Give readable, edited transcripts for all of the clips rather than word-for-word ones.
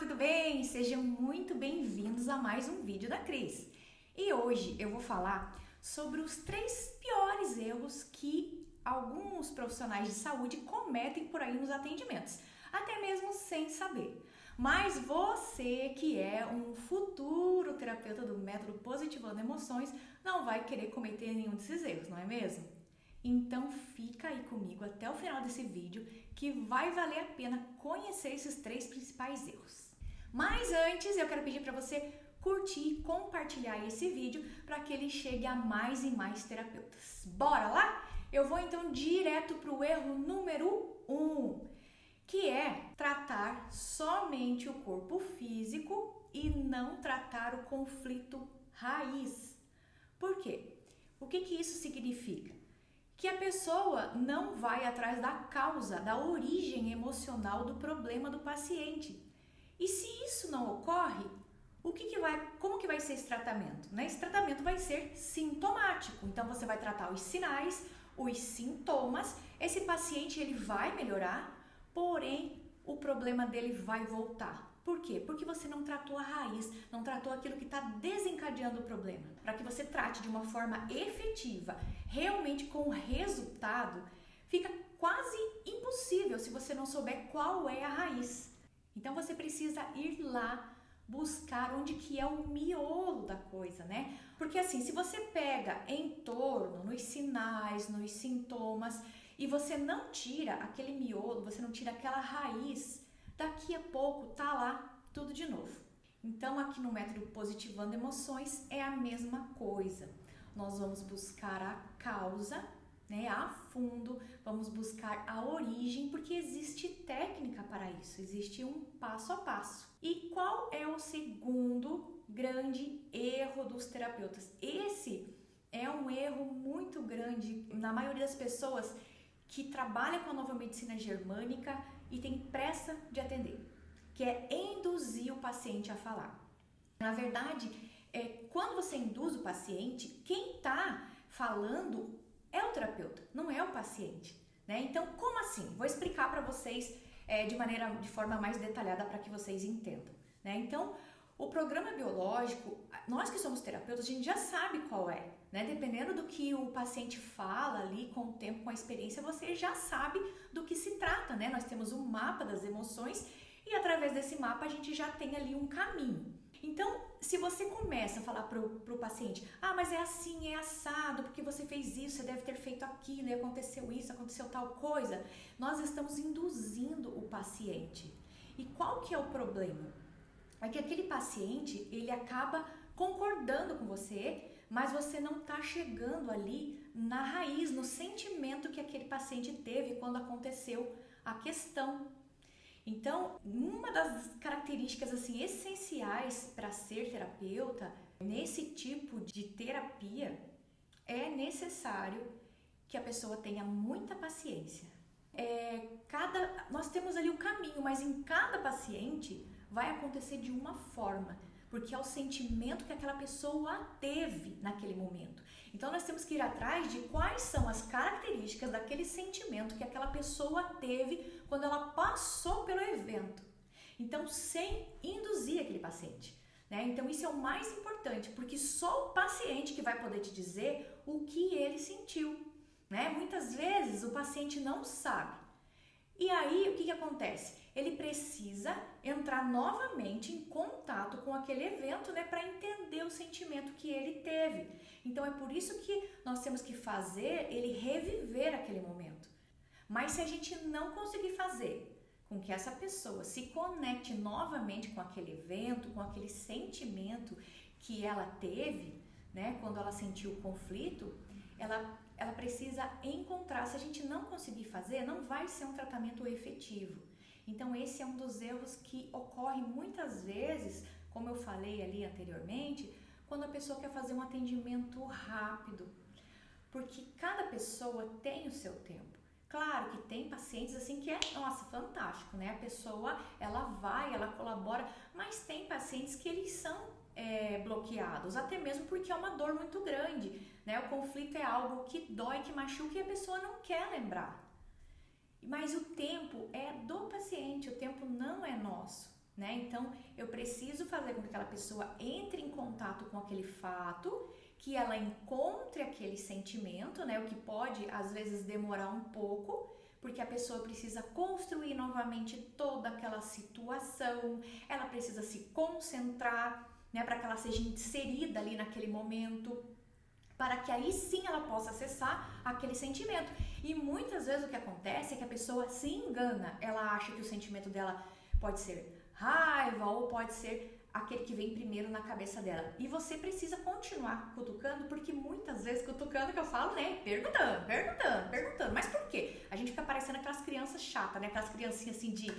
tudo bem? Sejam muito bem-vindos a mais um vídeo da Cris. E hoje eu vou falar sobre os 3 piores erros que alguns profissionais de saúde cometem por aí nos atendimentos, até mesmo sem saber. Mas você que é um futuro terapeuta do método Positivando Emoções não vai querer cometer nenhum desses erros, não é mesmo? Então fica aí comigo até o final desse vídeo que vai valer a pena conhecer esses 3 principais erros. Mas antes eu quero pedir para você curtir e compartilhar esse vídeo para que ele chegue a mais e mais terapeutas. Bora lá? Eu vou então direto para o erro número 1, que é tratar somente o corpo físico e não tratar o conflito raiz. Por quê? O que isso significa? Que a pessoa não vai atrás da causa, da origem emocional do problema do paciente. E se isso não ocorre, como que vai ser esse tratamento? Esse tratamento vai ser sintomático. Então você vai tratar os sinais, os sintomas. Esse paciente ele vai melhorar, porém o problema dele vai voltar. Por quê? Porque você não tratou a raiz, não tratou aquilo que está desencadeando o problema. Para que você trate de uma forma efetiva, realmente com resultado, fica quase impossível se você não souber qual é a raiz. Então você precisa ir lá buscar onde que é o miolo da coisa, né? Porque assim, se você pega em torno, nos sinais, nos sintomas, e você não tira aquele miolo, você não tira aquela raiz, daqui a pouco tá lá tudo de novo. Então aqui no método Positivando Emoções é a mesma coisa. Nós vamos buscar a causa, a fundo, vamos buscar a origem, porque existe técnica para isso, existe um passo a passo. E qual é o segundo grande erro dos terapeutas? Esse é um erro muito grande na maioria das pessoas que trabalha com a nova medicina germânica e tem pressa de atender, que é induzir o paciente a falar. Na verdade, quando você induz o paciente, quem está falando é o terapeuta, não é o paciente, né? Então, como assim? Vou explicar para vocês de forma mais detalhada para que vocês entendam, né? Então, o programa biológico, nós que somos terapeutas, a gente já sabe qual é, né? Dependendo do que o paciente fala ali, com o tempo, com a experiência, você já sabe do que se trata, né? Nós temos um mapa das emoções e através desse mapa a gente já tem ali um caminho. Então, se você começa a falar pro paciente, mas é assim, é assado, porque você fez isso, você deve ter feito aquilo, e aconteceu isso, aconteceu tal coisa, nós estamos induzindo o paciente. E qual que é o problema? É que aquele paciente, ele acaba concordando com você, mas você não está chegando ali na raiz, no sentimento que aquele paciente teve quando aconteceu a questão. Então, uma das características assim essenciais para ser terapeuta, nesse tipo de terapia, é necessário que a pessoa tenha muita paciência. Nós temos ali um caminho, mas em cada paciente vai acontecer de uma forma, porque é o sentimento que aquela pessoa teve naquele momento. Então nós temos que ir atrás de quais são as características daquele sentimento que aquela pessoa teve quando ela passou pelo evento. Então, sem induzir aquele paciente, né? Então isso é o mais importante, porque só o paciente que vai poder te dizer o que ele sentiu, né? Muitas vezes o paciente não sabe. E aí, o que acontece? Ele precisa entrar novamente em contato com aquele evento, né, para entender o sentimento que ele teve. Então, é por isso que nós temos que fazer ele reviver aquele momento. Mas se a gente não conseguir fazer com que essa pessoa se conecte novamente com aquele evento, com aquele sentimento que ela teve, né, quando ela sentiu o conflito, ela precisa encontrar. Se a gente não conseguir fazer, não vai ser um tratamento efetivo. Então esse é um dos erros que ocorre muitas vezes, como eu falei ali anteriormente, quando a pessoa quer fazer um atendimento rápido, porque cada pessoa tem o seu tempo. Claro que tem pacientes assim que fantástico, né? A pessoa, ela colabora, mas tem pacientes que eles são bloqueados, até mesmo porque é uma dor muito grande, né? O conflito é algo que dói, que machuca e a pessoa não quer lembrar. Mas o tempo é do paciente, o tempo não é nosso. né? Então, eu preciso fazer com que aquela pessoa entre em contato com aquele fato, que ela encontre aquele sentimento, né? O que pode, às vezes, demorar um pouco, porque a pessoa precisa construir novamente toda aquela situação, ela precisa se concentrar, né? Para que ela seja inserida ali naquele momento, para que aí sim ela possa acessar aquele sentimento. E muitas vezes o que acontece é que a pessoa se engana, ela acha que o sentimento dela pode ser raiva ou pode ser aquele que vem primeiro na cabeça dela. E você precisa continuar cutucando, porque muitas vezes cutucando que eu falo, né? Perguntando. Mas por quê? A gente fica parecendo aquelas crianças chatas, né? Aquelas criancinhas assim de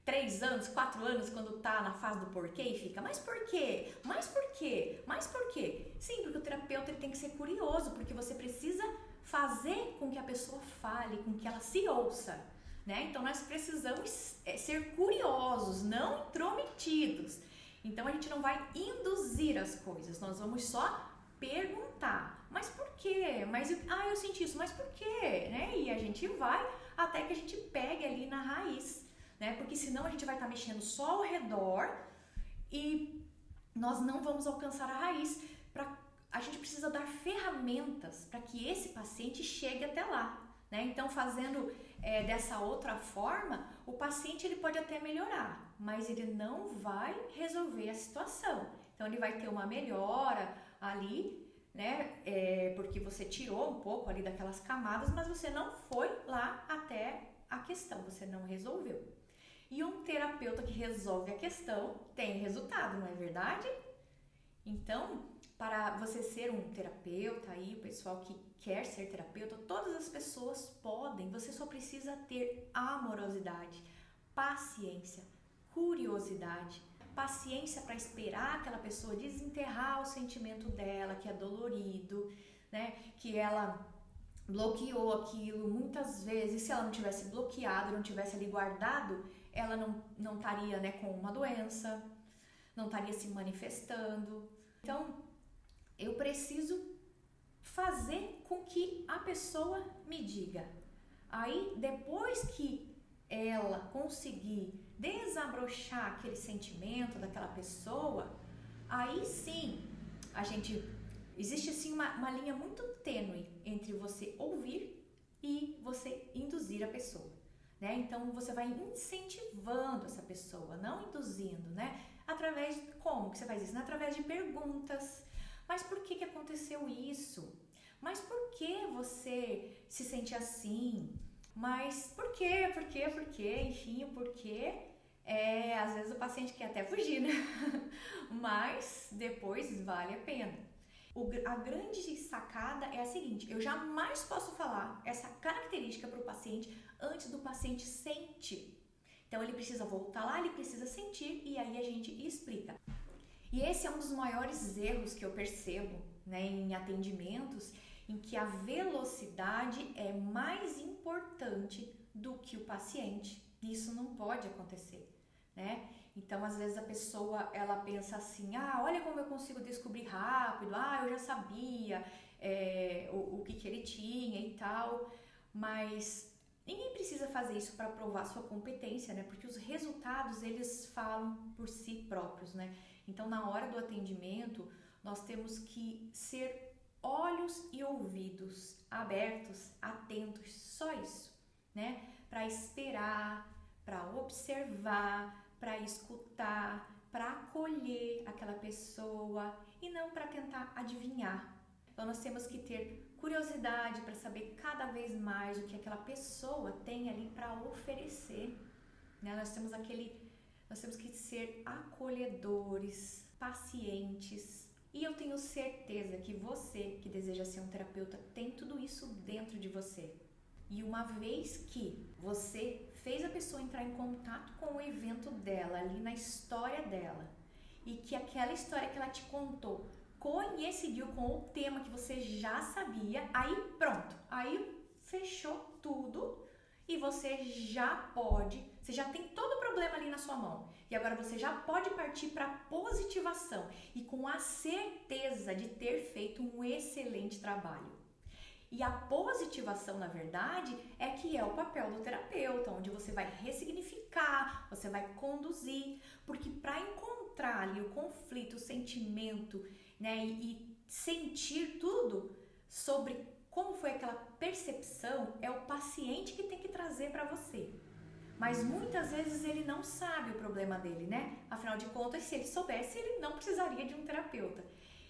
3 anos, 4 anos, quando tá na fase do porquê e fica, mas por quê? Mas por quê? Mas por quê? Sim, porque o terapeuta ele tem que ser curioso, porque você precisa fazer com que a pessoa fale, com que ela se ouça, né? Então nós precisamos ser curiosos, não intrometidos. Então a gente não vai induzir as coisas, nós vamos só perguntar, mas por quê? Mas eu senti isso, mas por quê? Né? E a gente vai até que a gente pegue ali na raiz, né? Porque senão a gente vai estar mexendo só ao redor e nós não vamos alcançar a raiz. A gente precisa dar ferramentas para que esse paciente chegue até lá, né? Então, fazendo dessa outra forma, o paciente ele pode até melhorar, mas ele não vai resolver a situação. Então, ele vai ter uma melhora ali, né? Porque você tirou um pouco ali daquelas camadas, mas você não foi lá até a questão, você não resolveu. E um terapeuta que resolve a questão tem resultado, não é verdade? Então, para você ser um terapeuta, aí o pessoal que quer ser terapeuta, todas as pessoas podem, você só precisa ter amorosidade, paciência, curiosidade, paciência para esperar aquela pessoa desenterrar o sentimento dela, que é dolorido, né? Que ela bloqueou aquilo muitas vezes. Se ela não tivesse bloqueado, não tivesse ali guardado, ela não estaria, né, com uma doença, não estaria se manifestando. Então, eu preciso fazer com que a pessoa me diga. Aí, depois que ela conseguir desabrochar aquele sentimento daquela pessoa, aí sim, existe assim uma linha muito tênue entre você ouvir e você induzir a pessoa, né? Então, você vai incentivando essa pessoa, não induzindo, né? Através de como que você faz isso? Né? Através de perguntas. Mas por que aconteceu isso? Mas por que você se sente assim? Mas por quê? Enfim, o porquê. Às vezes o paciente quer até fugir, né? Mas depois vale a pena. A grande sacada é a seguinte: eu jamais posso falar essa característica para o paciente antes do paciente sentir. Então ele precisa voltar lá, ele precisa sentir e aí a gente explica. E esse é um dos maiores erros que eu percebo, né, em atendimentos, em que a velocidade é mais importante do que o paciente. Isso não pode acontecer, né? Então, às vezes a pessoa, ela pensa assim, olha como eu consigo descobrir rápido, eu já sabia o que ele tinha e tal, mas ninguém precisa fazer isso para provar sua competência, né? Porque os resultados, eles falam por si próprios, né? Então, na hora do atendimento, nós temos que ser olhos e ouvidos abertos, atentos, só isso, né? Para esperar, para observar, para escutar, para acolher aquela pessoa e não para tentar adivinhar. Então, nós temos que ter curiosidade para saber cada vez mais o que aquela pessoa tem ali para oferecer, né? Nós temos que ser acolhedores, pacientes. E eu tenho certeza que você, que deseja ser um terapeuta, tem tudo isso dentro de você. E uma vez que você fez a pessoa entrar em contato com o evento dela, ali na história dela, e que aquela história que ela te contou coincidiu com o tema que você já sabia, aí pronto, aí fechou tudo e você já tem todo o problema ali na sua mão. E agora você já pode partir para a positivação e com a certeza de ter feito um excelente trabalho. E a positivação, na verdade, é que é o papel do terapeuta, onde você vai ressignificar, você vai conduzir, porque para encontrar ali o conflito, o sentimento, né, e sentir tudo sobre como foi aquela percepção, é o paciente que tem que trazer para você. Mas muitas vezes ele não sabe o problema dele, né? Afinal de contas, se ele soubesse, ele não precisaria de um terapeuta.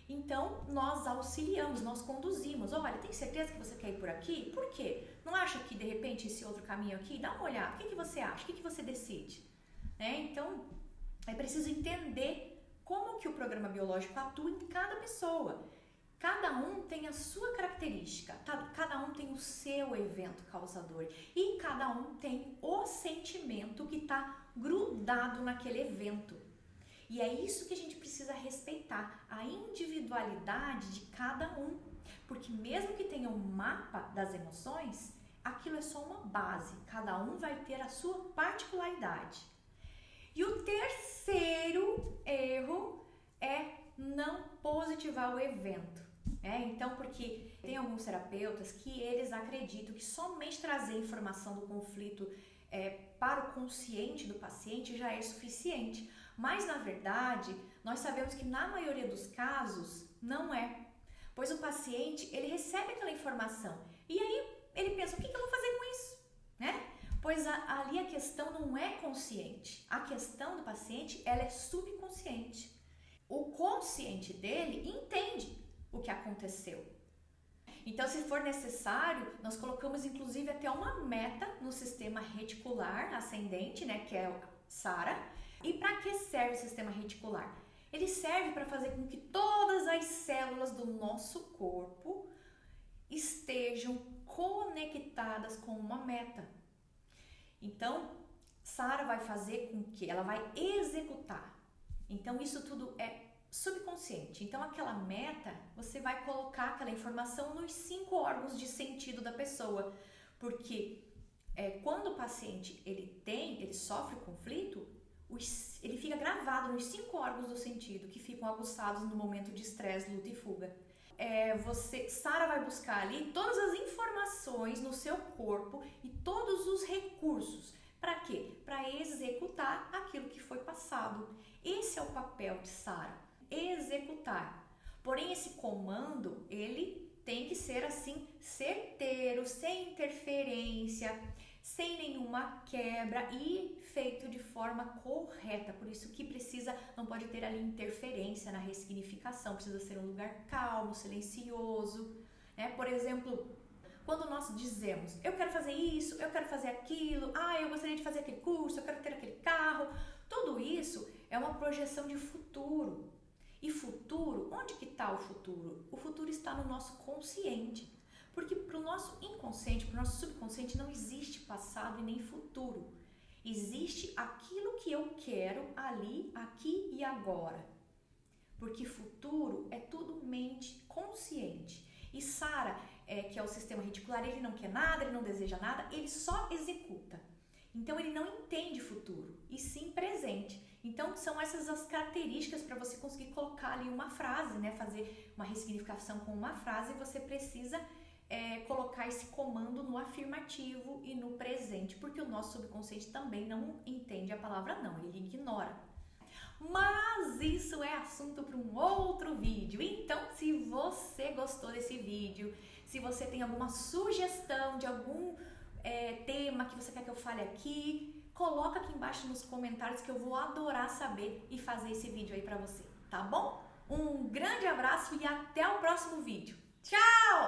Então, nós auxiliamos, nós conduzimos. Olha, tem certeza que você quer ir por aqui? Por quê? Não acha que, de repente, esse outro caminho aqui? Dá uma olhada. O que você acha? O que você decide? Né? Então, é preciso entender como que o programa biológico atua em cada pessoa. Cada um tem a sua característica, cada um tem o seu evento causador e cada um tem o sentimento que está grudado naquele evento. E é isso que a gente precisa respeitar, a individualidade de cada um, porque mesmo que tenha um mapa das emoções, aquilo é só uma base, cada um vai ter a sua particularidade. E o terceiro erro é não positivar o evento. Então, porque tem alguns terapeutas que eles acreditam que somente trazer informação do conflito para o consciente do paciente já é suficiente. Mas, na verdade, nós sabemos que na maioria dos casos não é. Pois o paciente, ele recebe aquela informação e aí ele pensa, o que eu vou fazer com isso? Né? Pois ali a questão não é consciente. A questão do paciente, ela é subconsciente. O consciente dele entende o que aconteceu. Então, se for necessário, nós colocamos inclusive até uma meta no sistema reticular ascendente, né, que é o SARA. E para que serve o sistema reticular? Ele serve para fazer com que todas as células do nosso corpo estejam conectadas com uma meta. Então, SARA vai fazer com que ela vai executar. Então, isso tudo é subconsciente. Então, aquela meta, você vai colocar aquela informação nos 5 órgãos de sentido da pessoa, porque quando o paciente ele sofre o conflito, ele fica gravado nos 5 órgãos do sentido, que ficam aguçados no momento de estresse, luta e fuga. SARA vai buscar ali todas as informações no seu corpo e todos os recursos. Para quê? Para executar aquilo que foi passado. Esse é o papel de SARA. Executar. Porém, esse comando, ele tem que ser assim, certeiro, sem interferência, sem nenhuma quebra e feito de forma correta. Por isso que não pode ter ali interferência na ressignificação, precisa ser um lugar calmo, silencioso, né? Por exemplo, quando nós dizemos, eu quero fazer isso, eu quero fazer aquilo, eu gostaria de fazer aquele curso, eu quero ter aquele carro, tudo isso é uma projeção de futuro. E futuro, onde que está o futuro? O futuro está no nosso consciente. Porque para o nosso inconsciente, para o nosso subconsciente, não existe passado e nem futuro. Existe aquilo que eu quero ali, aqui e agora. Porque futuro é tudo mente consciente. E SARA, que é o sistema reticular, ele não quer nada, ele não deseja nada, ele só executa. Então, ele não entende futuro, e sim presente. Então, são essas as características para você conseguir colocar ali uma frase, né? Fazer uma ressignificação com uma frase, e você precisa colocar esse comando no afirmativo e no presente, porque o nosso subconsciente também não entende a palavra não, ele ignora. Mas isso é assunto para um outro vídeo. Então, se você gostou desse vídeo, se você tem alguma sugestão de algum tema que você quer que eu fale aqui, coloca aqui embaixo nos comentários que eu vou adorar saber e fazer esse vídeo aí pra você, tá bom? Um grande abraço e até o próximo vídeo. Tchau!